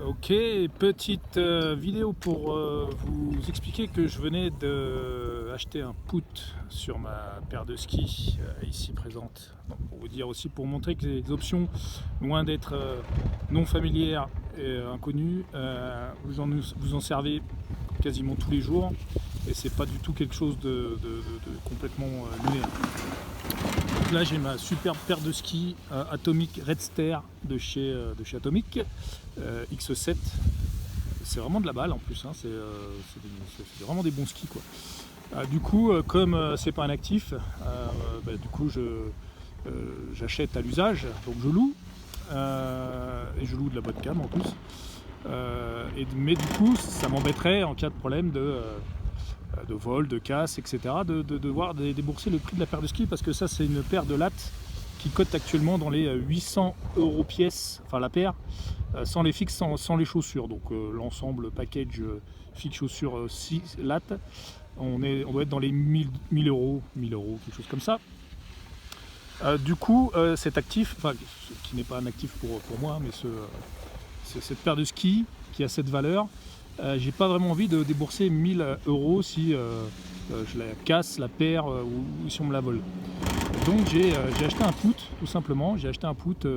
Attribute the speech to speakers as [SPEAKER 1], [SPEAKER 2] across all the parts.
[SPEAKER 1] Ok, petite vidéo pour vous expliquer que je venais d'acheter un put sur ma paire de skis ici présente. Donc, pour vous dire aussi, pour montrer que les options, loin d'être non familières et inconnues, vous en servez quasiment tous les jours et c'est pas du tout quelque chose de complètement lunaire. Donc là j'ai ma superbe paire de skis Atomic Redster de chez Atomic X7. C'est vraiment de la balle en plus, hein. C'est vraiment des bons skis quoi. Du coup comme c'est pas un actif, du coup j'achète à l'usage, donc je loue et je loue de la bonne cam en plus. Mais du coup ça m'embêterait en cas de problème de vol, de casse, etc. de devoir débourser le prix de la paire de skis, parce que ça c'est une paire de lattes qui cote actuellement dans les 800 € pièce, enfin la paire, sans les fixes, sans les chaussures. Donc l'ensemble package fixe chaussures 6 lattes, on doit être dans les 1000 €, quelque chose comme ça. Du coup cet actif, enfin qui n'est pas un actif pour moi, mais cette paire de skis qui a cette valeur, j'ai pas vraiment envie de débourser 1000 € si je la casse, la perds ou si on me la vole. Donc j'ai acheté un put, tout simplement. J'ai acheté un put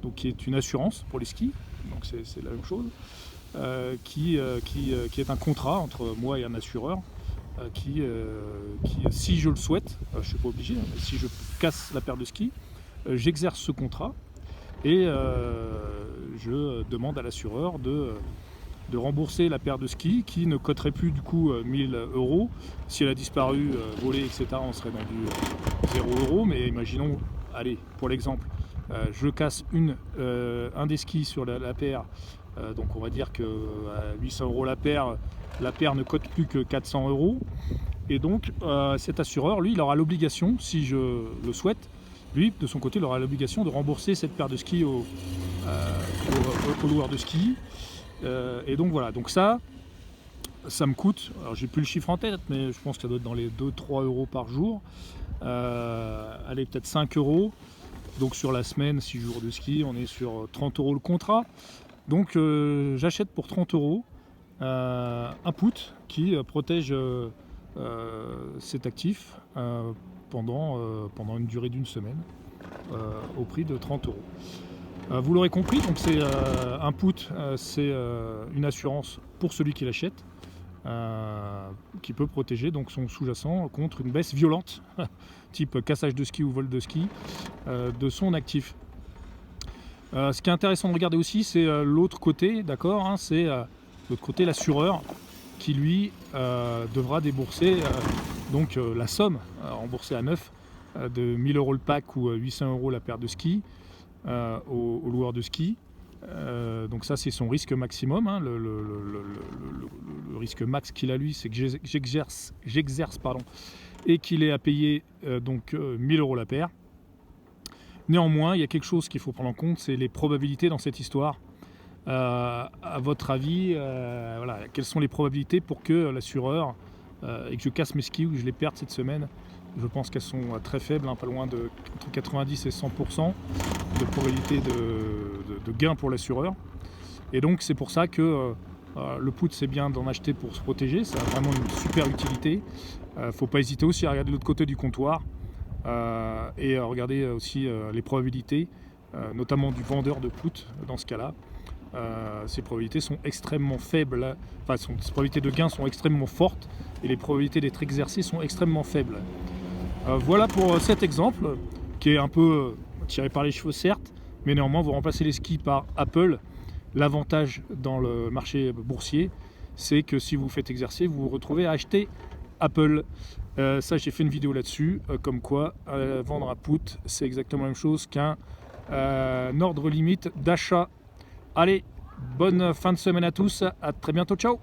[SPEAKER 1] donc, qui est une assurance pour les skis, donc c'est la même chose, qui est un contrat entre moi et un assureur qui si je le souhaite, je suis pas obligé, hein, mais si je casse la paire de skis, j'exerce ce contrat et je demande à l'assureur de rembourser la paire de skis qui ne coterait plus du coup 1000 €. Si elle a disparu, volée, etc., on serait dans du 0 €. Mais imaginons, allez, pour l'exemple, je casse un des skis sur la paire, donc on va dire que à 800 € la paire ne cote plus que 400 €. Et donc cet assureur, lui, il aura l'obligation, si je le souhaite, lui, de son côté, il aura l'obligation de rembourser cette paire de skis au loueur de ski. Et donc voilà, donc ça me coûte, alors j'ai plus le chiffre en tête, mais je pense que ça doit être dans les 2-3 € par jour, allez, peut-être 5 €. Donc sur la semaine, 6 jours de ski, on est sur 30 € le contrat. Donc j'achète pour 30 € un put qui protège cet actif pendant une durée d'une semaine au prix de 30 €. Vous l'aurez compris, donc c'est un put, c'est une assurance pour celui qui l'achète, qui peut protéger donc son sous-jacent contre une baisse violente, type cassage de ski ou vol de ski, de son actif. Ce qui est intéressant de regarder aussi, c'est l'autre côté, d'accord, hein, c'est l'autre côté, l'assureur, qui lui devra débourser donc la somme remboursée à neuf de 1000 € le pack ou 800 € la paire de skis au loueur de ski. Donc ça c'est son risque maximum, hein. Le risque max qu'il a lui, c'est que j'exerce et qu'il est à payer donc 1000 € la paire. Néanmoins, il y a quelque chose qu'il faut prendre en compte, c'est les probabilités dans cette histoire. À votre avis, voilà, quelles sont les probabilités pour que l'assureur et que je casse mes skis ou que je les perde cette semaine? Je pense qu'elles sont très faibles, hein, pas loin de entre 90 et 100% de probabilité de gain pour l'assureur. Et donc c'est pour ça que le put, c'est bien d'en acheter pour se protéger, ça a vraiment une super utilité. Faut pas hésiter aussi à regarder l'autre côté du comptoir et à regarder aussi les probabilités, notamment du vendeur de put dans ce cas-là. Ces probabilités sont extrêmement faibles, enfin ces probabilités de gain sont extrêmement fortes et les probabilités d'être exercées sont extrêmement faibles. Voilà pour cet exemple qui est un peu tiré par les cheveux certes, mais néanmoins vous remplacez les skis par Apple. L'avantage dans le marché boursier, c'est que si vous faites exercer, vous vous retrouvez à acheter Apple. Ça, j'ai fait une vidéo là-dessus, comme quoi vendre un put, c'est exactement la même chose qu'un ordre limite d'achat. Allez, bonne fin de semaine à tous, à très bientôt, ciao!